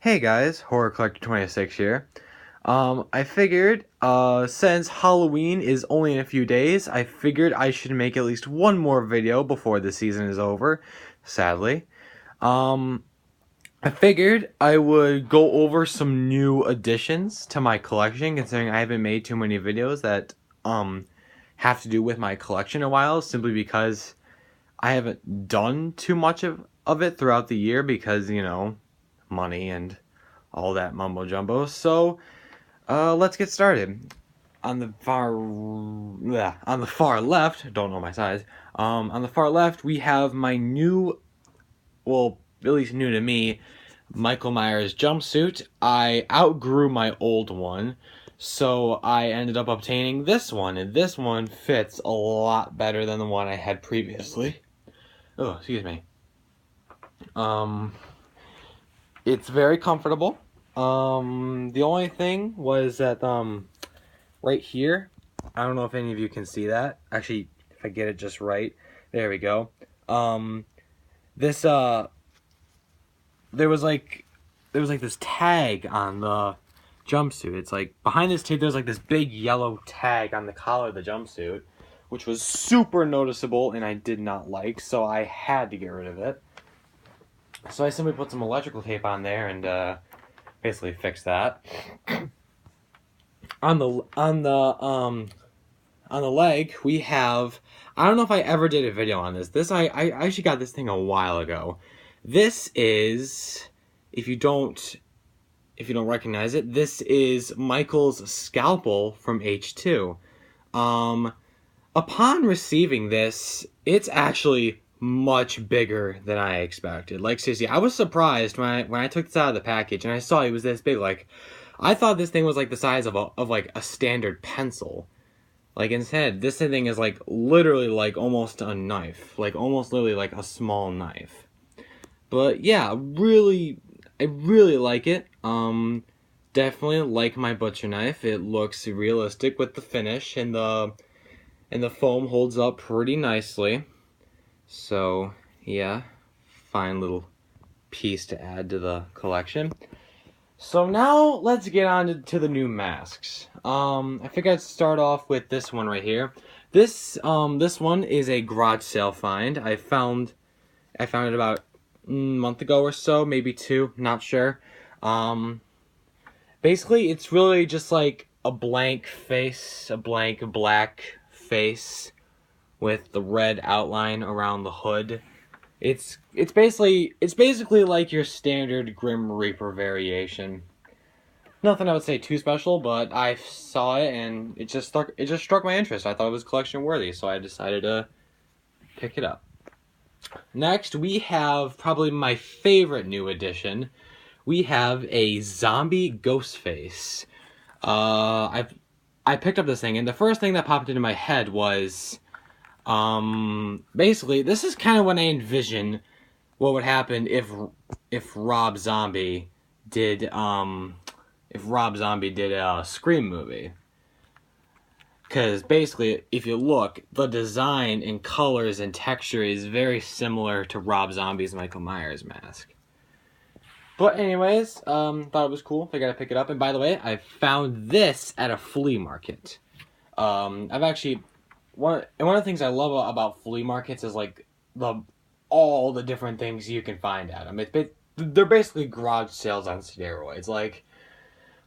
Hey guys, Horror Collector 26 here. I figured, since Halloween is only in a few days, I figured I should make at least one more video before the season is over, sadly. Um, I figured I would go over some new additions to my collection, considering I haven't made too many videos that, have to do with my collection in a while, simply because I haven't done too much of it throughout the year because, money and all that mumbo jumbo. So, let's get started. On the far left, don't know my size. On the far left, we have my new, well, at least new to me, Michael Myers jumpsuit. I outgrew my old one, so I ended up obtaining this one, and this one fits a lot better than the one I had previously. Oh, excuse me. Um, it's very comfortable. The only thing was that right here, I don't know if any of you can see that. Actually, if I get it just right, there we go. This there was like this tag on the jumpsuit. It's like behind this tape, there's like this big yellow tag on the collar of the jumpsuit, which was super noticeable and I did not like, so I had to get rid of it. So I simply put some electrical tape on there and basically fixed that. On the leg, we have, I don't know if I ever did a video on this. I actually got this thing a while ago. This is, if you don't recognize it, this is Michael's scalpel from H2. Upon receiving this, it's actually much bigger than I expected. Like, seriously, I was surprised when I took this out of the package and I saw it was this big. Like, I thought this thing was like the size of like a standard pencil. Like, instead, this thing is like literally like almost a knife. Like, almost literally like a small knife. But yeah, I really like it. Definitely like my butcher knife. It looks realistic with the finish, and the foam holds up pretty nicely. So yeah, fine little piece to add to the collection. So now let's get on to the new masks. I figured I'd start off with this one right here. This one is a garage sale find. I found it about a month ago or so, maybe two, not sure. Basically, it's really just like a blank face, a blank black face with the red outline around the hood. It's basically like your standard Grim Reaper variation. Nothing I would say too special, but I saw it and it just struck my interest. I thought it was collection worthy, so I decided to pick it up. Next, we have probably my favorite new addition. We have a zombie Ghostface. I picked up this thing, and the first thing that popped into my head was, basically, this is kind of when I envision what would happen if Rob Zombie did a Scream movie. Because basically, if you look, the design and colors and texture is very similar to Rob Zombie's Michael Myers mask. But anyways, thought it was cool. Figured I'd pick it up. And by the way, I found this at a flea market. I've actually one of the things I love about flea markets is like all the different things you can find at them. They're basically garage sales on steroids. Like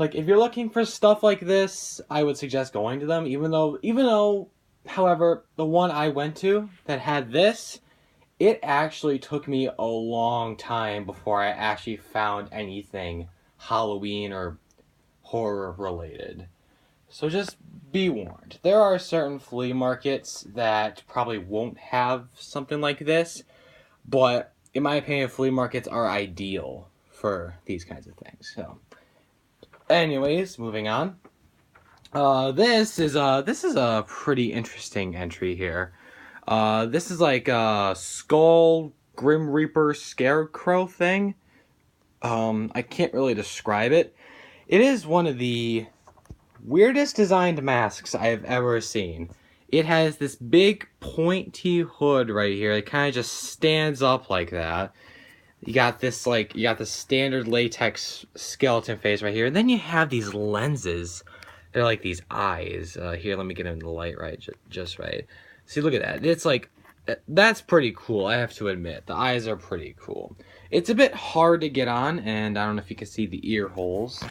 if you're looking for stuff like this, I would suggest going to them. Even though, however, the one I went to that had this, it actually took me a long time before I actually found anything Halloween or horror related. So just be warned. There are certain flea markets that probably won't have something like this, but in my opinion, flea markets are ideal for these kinds of things. So, anyways, moving on. This is a pretty interesting entry here. This is like a skull Grim Reaper scarecrow thing. I can't really describe it. It is one of the weirdest designed masks I have ever seen. It has this big pointy hood right here. It kind of just stands up like that. You got this, like, you got the standard latex skeleton face right here. And then you have these lenses. They're like these eyes. Here, let me get into the light right, just right. See, look at that. It's like, that's pretty cool, I have to admit. The eyes are pretty cool. It's a bit hard to get on, and I don't know if you can see the ear holes.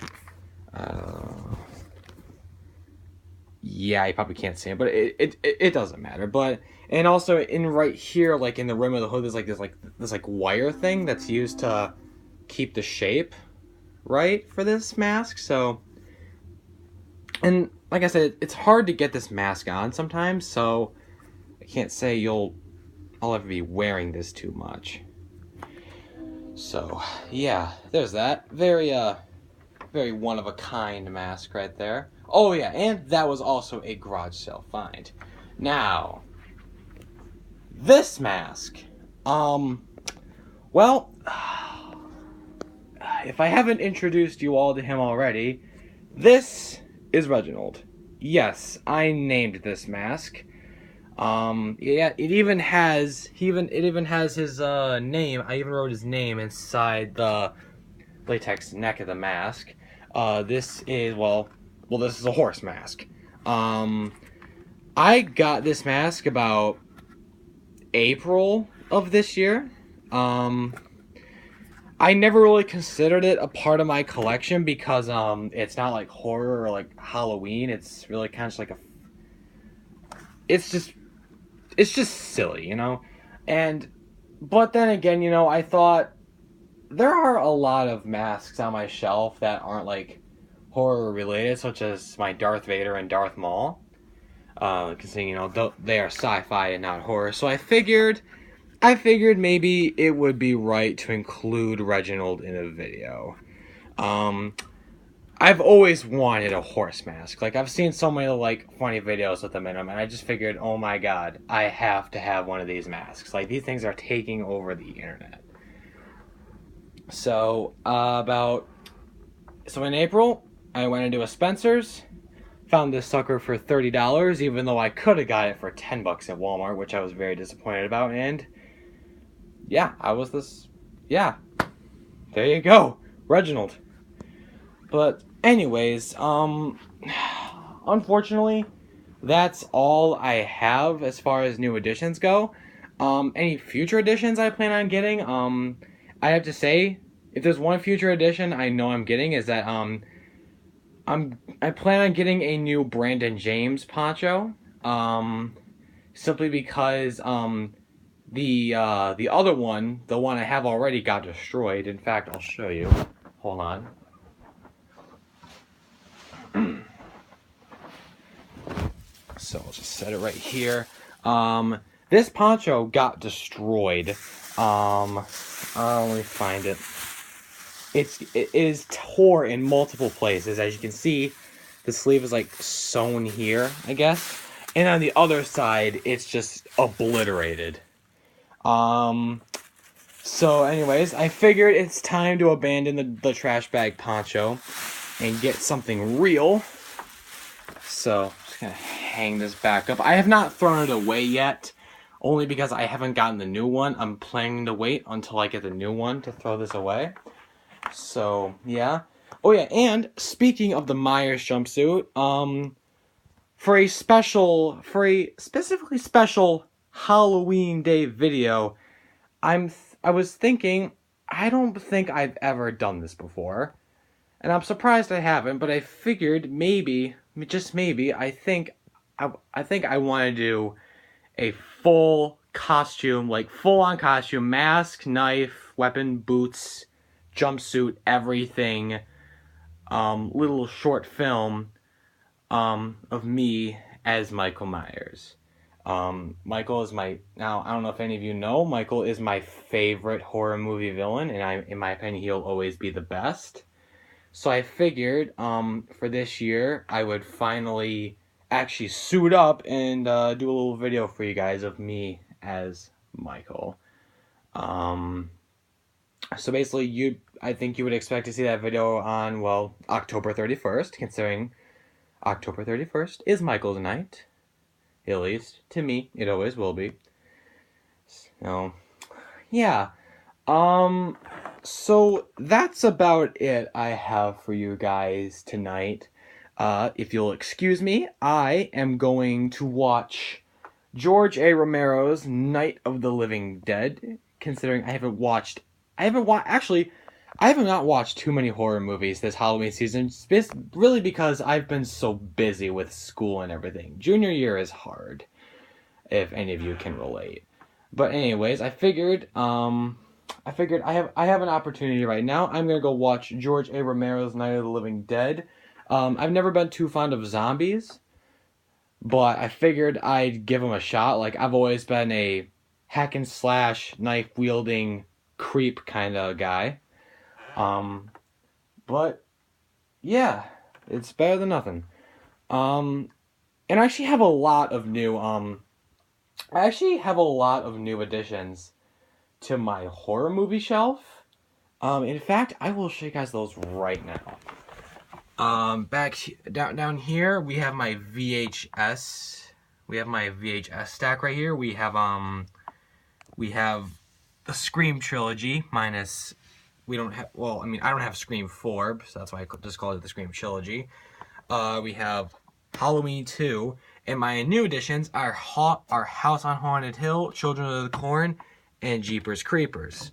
Yeah, you probably can't see it, but it doesn't matter. But, and also in right here, like in the rim of the hood, there's like this wire thing that's used to keep the shape right for this mask. So, and like I said, it's hard to get this mask on sometimes. So I can't say I'll ever be wearing this too much. So yeah, there's that. Very one of a kind mask right there. Oh yeah, and that was also a garage sale find. Now, this mask. Well, if I haven't introduced you all to him already, this is Reginald. Yes, I named this mask. Yeah, it even has his name. I even wrote his name inside the latex neck of the mask. This is this is a horse mask. I got this mask about April of this year. I never really considered it a part of my collection because it's not like horror or like Halloween. It's really kind of just like it's just silly, you know? But then again, you know, I thought there are a lot of masks on my shelf that aren't like horror related, such as my Darth Vader and Darth Maul. Considering, you know, they are sci-fi and not horror. So I figured maybe it would be right to include Reginald in a video. I've always wanted a horse mask. Like, I've seen so many, like, funny videos with them in them, and I just figured, oh my god, I have to have one of these masks. Like, these things are taking over the internet. So, in April, I went into a Spencer's, found this sucker for $30, even though I could have got it for $10 at Walmart, which I was very disappointed about, and yeah, yeah, there you go, Reginald. But anyways, unfortunately, that's all I have as far as new editions go. Any future editions I plan on getting, I have to say, if there's one future edition I know I'm getting is that, I plan on getting a new Brandon James poncho, simply because, the other one, the one I have already, got destroyed. In fact, I'll show you. Hold on. So I'll just set it right here. This poncho got destroyed. Let me find it. It is tore in multiple places. As you can see, the sleeve is like sewn here, I guess. And on the other side, it's just obliterated. So anyways, I figured it's time to abandon the trash bag poncho and get something real. So, I'm just gonna hang this back up. I have not thrown it away yet, only because I haven't gotten the new one. I'm planning to wait until I get the new one to throw this away. So, yeah. Oh yeah, and speaking of the Myers jumpsuit, for a specifically special Halloween Day video, I was thinking, I don't think I've ever done this before. And I'm surprised I haven't, but I figured maybe, just maybe, I think I want to do a full costume, like full-on costume, mask, knife, weapon, boots, jumpsuit, everything, little short film, of me as Michael Myers. Michael is now, I don't know if any of you know, Michael is my favorite horror movie villain, and in my opinion, he'll always be the best. So I figured, for this year, I would finally actually suit up and do a little video for you guys of me as Michael. So basically, I think you would expect to see that video on, well, October 31st, considering October 31st is Michael's night. At least, to me, it always will be. So, yeah. So that's about it I have for you guys tonight. If you'll excuse me, I am going to watch George A. Romero's Night of the Living Dead, considering I have not watched too many horror movies this Halloween season, really because I've been so busy with school and everything. Junior year is hard, if any of you can relate. But anyways, I have an opportunity right now. I'm gonna go watch George A. Romero's Night of the Living Dead. I've never been too fond of zombies, but I figured I'd give them a shot. Like, I've always been a hack and slash, knife wielding creep kind of guy. Um, but yeah, it's better than nothing. Um, and I actually have a lot of new additions to my horror movie shelf. In fact, I will show you guys those right now. Down here we have my VHS. We have my VHS stack right here. We have the Scream trilogy minus. We don't have. Well, I mean, I don't have Scream 4, so that's why I just called it the Scream trilogy. We have Halloween 2, and my new additions are House on Haunted Hill, Children of the Corn, and Jeepers Creepers.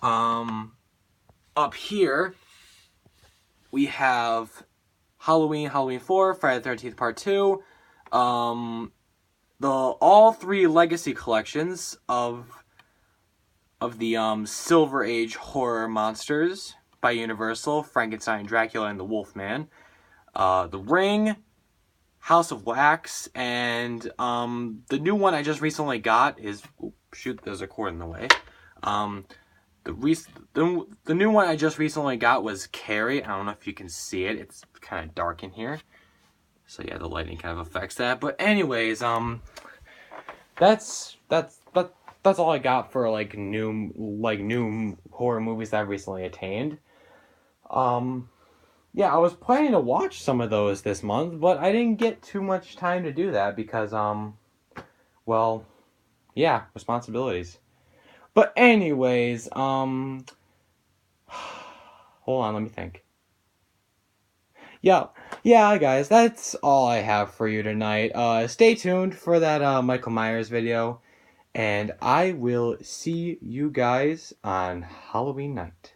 Up here, we have Halloween 4, Friday the 13th Part 2, all three Legacy collections of the Silver Age horror monsters by Universal, Frankenstein, Dracula, and the Wolfman, The Ring, House of Wax, and the new one I just recently got is there's a cord in the way. The new one I just recently got was Carrie. I don't know if you can see it. It's kind of dark in here. So yeah, the lighting kind of affects that. But anyways, that's all I got for new horror movies that I've recently attained. Yeah, I was planning to watch some of those this month, but I didn't get too much time to do that because well, yeah, responsibilities. But anyways, hold on, let me think. Yeah, guys, that's all I have for you tonight. Stay tuned for that Michael Myers video, and I will see you guys on Halloween night.